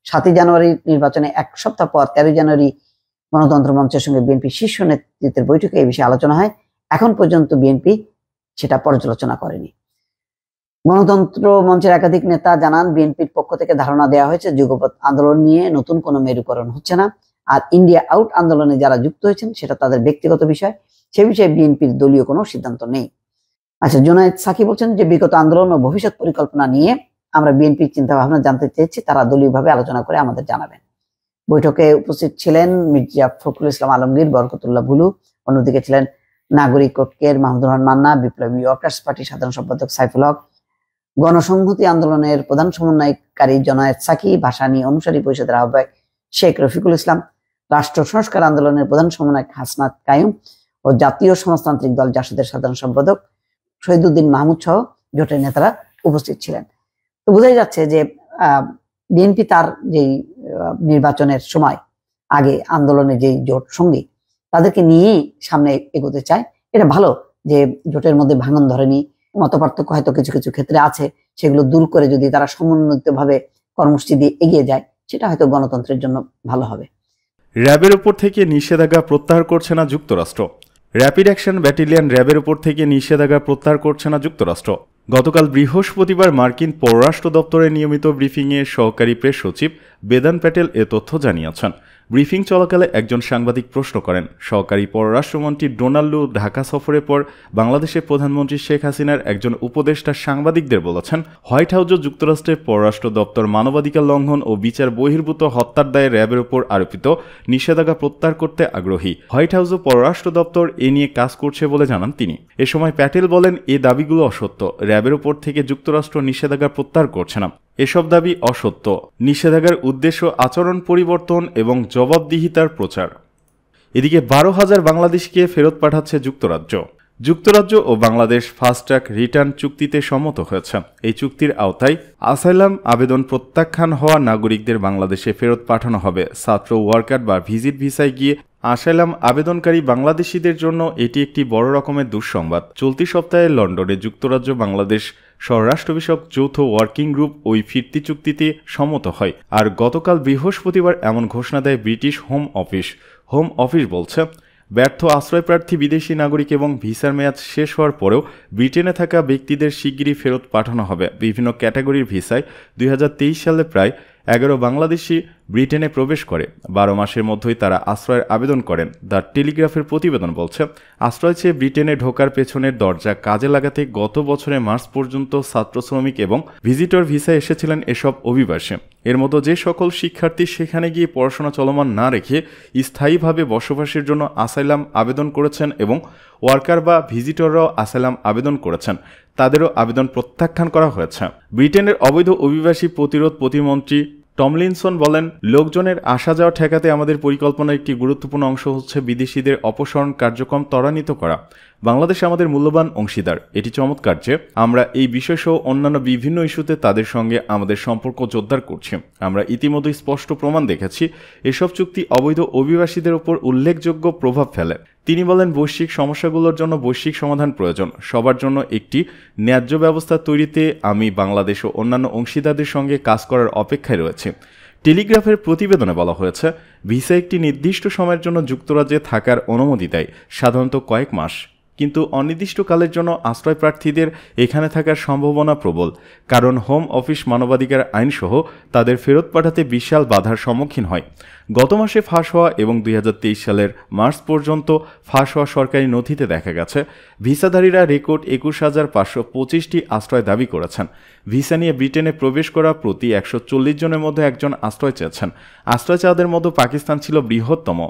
7ই জানুয়ারি নির্বাচনে এক সপ্তাহ পর 13 জানুয়ারি গণতন্ত্র মঞ্চের সঙ্গে বিএনপি শীর্ষ নেতৃত্বের বৈঠকে এই বিষয়ে আলোচনা হয়। এখন পর্যন্ত বিএনপি সেটা পর্যালোচনা করেনি। গণতন্ত্র মঞ্চের একাধিক নেতা জানান, বিএনপির পক্ষ থেকে ধারণা দেওয়া হয়েছে যুগপৎ আন্দোলন নিয়ে নতুন কোনো মেরুকরণ হচ্ছে না, আর ইন্ডিয়া আউট আন্দোলনে যারা যুক্ত হয়েছেন সেটা তাদের ব্যক্তিগত বিষয়, সে বিষয়ে বিএনপির দলীয় কোনো সিদ্ধান্ত নেই। আচ্ছা, জুনায়েদ সাকি বলছেন যে বিগত আন্দোলন ও ভবিষ্যৎ পরিকল্পনা নিয়ে আমরা বিএনপির চিন্তা ভাবনা জানতে চেয়েছি, তারা দলীয়ভাবে আলোচনা করে আমাদের জানাবেন। বৈঠকে উপস্থিত ছিলেন মির্জা ফখরুল ইসলাম আলমগীর, বরকতুল্লাহ বুলু, অন্যদিকে ছিলেন নাগরিক ঐক্যের মাহমুদুর রহমান মান্না, বিপ্লবী ওয়ার্কার্স পার্টির সাধারণ সম্পাদক সাইফুল হক, গণসংহতি আন্দোলনের প্রধান সমন্বয়কারী জুনায়েদ সাকি, ভাসানী অনুসারী পরিষদের আহ্বায়ক শেখ রফিকুল ইসলাম, রাষ্ট্র সংস্কার আন্দোলনের প্রধান সমন্বয়ক হাসনাত কায়ুম ও জাতীয় সমাজতান্ত্রিক দল জাসদের সাধারণ সম্পাদক শহীদুদ্দিন মাহমুদ সহ জোটের নেতারা উপস্থিত ছিলেন। তো বোঝাই যাচ্ছে যে বিএনপি তার যেই নির্বাচনের সময় আগে আন্দোলনে যেই জোট সঙ্গী তাদেরকে নিয়েই সামনে এগোতে চায়। এটা ভালো যে জোটের মধ্যে ভাঙন ধরেনি, মতপার্থক্য হয়তো কিছু কিছু ক্ষেত্রে আছে, সেগুলো দূর করে যদি তারা সমন্বিতভাবে কর্মসূচি দিয়ে এগিয়ে যায়, সেটা হয়তো গণতন্ত্রের জন্য ভালো হবে। র্যাবের উপর থেকে নিষেধাজ্ঞা প্রত্যাহার করছে না যুক্তরাষ্ট্র। র্যাপিড অ্যাকশন ব্যাটালিয়ন র্যাবের উপর থেকে নিষেধাজ্ঞা প্রত্যাহার করছে না যুক্তরাষ্ট্র। গতকাল বৃহস্পতিবার মার্কিন পররাষ্ট্র দপ্তরের নিয়মিত ব্রিফিংয়ে সহকারী প্রেস সচিব বেদান প্যাটেল এ তথ্য জানিয়েছেন। ব্রিফিং চলাকালে একজন সাংবাদিক প্রশ্ন করেন, সহকারী পররাষ্ট্রমন্ত্রী ডোনাল্ড লু ঢাকা সফরের পর বাংলাদেশের প্রধানমন্ত্রী শেখ হাসিনার একজন উপদেষ্টা সাংবাদিকদের বলেছেন, হোয়াইট হাউস ও যুক্তরাষ্ট্রের পররাষ্ট্র দপ্তর মানবাধিকার লঙ্ঘন ও বিচার বহির্ভূত হত্যার দায়ে র্যাবের উপর আরোপিত নিষেধাজ্ঞা প্রত্যাহার করতে আগ্রহী। হোয়াইট হাউস ও পররাষ্ট্র দপ্তর এ নিয়ে কাজ করছে বলে জানান তিনি। এ সময় প্যাটেল বলেন, এ দাবিগুলো অসত্য। র্যাবের উপর থেকে যুক্তরাষ্ট্র নিষেধাজ্ঞা প্রত্যাহার করছে না। এসব দাবি অসত্য। নিষেধাজ্ঞার উদ্দেশ্য আচরণ পরিবর্তন এবং জবাবদিহিতার প্রচার। এদিকে 12,000 বাংলাদেশিকে ফেরত পাঠাচ্ছে যুক্তরাজ্য। যুক্তরাজ্য ও বাংলাদেশ ফাস্ট ট্র্যাক রিটার্ন চুক্তিতে সম্মত হয়েছে। এই চুক্তির আওতায় আসাইলাম আবেদন প্রত্যাখ্যান হওয়া নাগরিকদের বাংলাদেশে ফেরত পাঠানো হবে। ছাত্র, ওয়ার্কার বা ভিজিট ভিসায় গিয়ে আসাইলাম আবেদনকারী বাংলাদেশিদের জন্য এটি একটি বড় রকমের দুঃসংবাদ। চলতি সপ্তাহে লন্ডনে যুক্তরাজ্য বাংলাদেশ স্বরাষ্ট্র বিষয়ক যৌথ ওয়ার্কিং গ্রুপ ওই ফিরতি চুক্তিতে সম্মত হয়। আর গতকাল বৃহস্পতিবার এমন ঘোষণা দেয় British home office. Home office বলছে, ব্যর্থ আশ্রয়প্রার্থী বিদেশি নাগরিক এবং ভিসার মেয়াদ শেষ হওয়ার পরেও ব্রিটেনে থাকা ব্যক্তিদের শিগগিরই ফেরত পাঠানো হবে। বিভিন্ন ক্যাটাগরির ভিসায় 2023 সালে প্রায় 11 বাংলাদেশি ব্রিটেনে প্রবেশ করে। 12 মাসের মধ্যেই তারা আশ্রয়ের আবেদন করেন। দ্য টেলিগ্রাফের প্রতিবেদন বলছে, আশ্রয় চেয়ে ব্রিটেনে ঢোকার পেছনের দরজা কাজে লাগাতে গত বছরের মার্চ পর্যন্ত ছাত্র, শ্রমিক এবং ভিজিটর ভিসায় এসেছিলেন এসব অভিবাসী। এর মতো যে সকল শিক্ষার্থী সেখানে গিয়ে পড়াশোনা চলমান না রেখে স্থায়ীভাবে বসবাসের জন্য আসাইলাম আবেদন করেছেন এবং ওয়ার্কার বা ভিজিটররাও আসাইলাম আবেদন করেছেন, তাদেরও আবেদন প্রত্যাখ্যান করা হয়েছে। ব্রিটেনের অবৈধ অভিবাসী প্রতিরোধ প্রতিমন্ত্রী টমলিনসন বলেন, লোকজনের আসা যাওয়া ঠেকাতে আমাদের পরিকল্পনার একটি গুরুত্বপূর্ণ অংশ হচ্ছে বিদেশিদের অপসারণ কার্যক্রম ত্বরান্বিত করা। বাংলাদেশ আমাদের মূল্যবান অংশীদার। এটি চমৎকার যে আমরা এই বিষয়সহ অন্যান্য বিভিন্ন ইস্যুতে তাদের সঙ্গে আমাদের সম্পর্ক জোরদার করছি। আমরা ইতিমধ্যেই স্পষ্ট প্রমাণ দেখেছি এসব চুক্তি অবৈধ অভিবাসীদের উপর উল্লেখযোগ্য প্রভাব ফেলে। তিনি বলেন, বৈশ্বিক সমস্যাগুলোর জন্য বৈশ্বিক সমাধান প্রয়োজন। সবার জন্য একটি ন্যায্য ব্যবস্থা তৈরিতে আমি বাংলাদেশ ও অন্যান্য অংশীদারদের সঙ্গে কাজ করার অপেক্ষায় রয়েছে। টেলিগ্রাফের প্রতিবেদনে বলা হয়েছে, ভিসা একটি নির্দিষ্ট সময়ের জন্য যুক্তরাজ্যে থাকার অনুমতি দেয়, সাধারণত কয়েক মাস। কিন্তু অনির্দিষ্টকালের জন্য আশ্রয় প্রার্থীদের এখানে থাকার সম্ভাবনা প্রবল, কারণ হোম অফিস মানবাধিকার আইনসহ তাদের ফেরত পাঠাতে বিশাল বাধার সম্মুখীন হয়। গত মাসে ফাঁস হওয়া এবং 2023 সালের মার্চ পর্যন্ত ফাঁস হওয়া সরকারি নথিতে দেখা গেছে ভিসাধারীরা রেকর্ড 21,525টি আশ্রয় দাবি করেছেন। ভিসা নিয়ে ব্রিটেনে প্রবেশ করা প্রতি 140 জনের মধ্যে একজন আশ্রয় চেয়েছেন। আশ্রয় চাওয়াদের মধ্যে পাকিস্তান ছিল বৃহত্তম।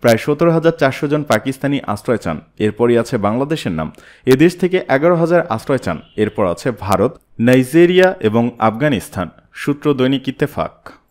প্রায় 17,400 জন পাকিস্তানি আশ্রয় চান। এরপরই আছে বাংলাদেশের নাম। এদেশ থেকে 11,000 আশ্রয় চান। এরপর আছে ভারত, নাইজেরিয়া এবং আফগানিস্তান। সূত্র দৈনিক ইত্তেফাক।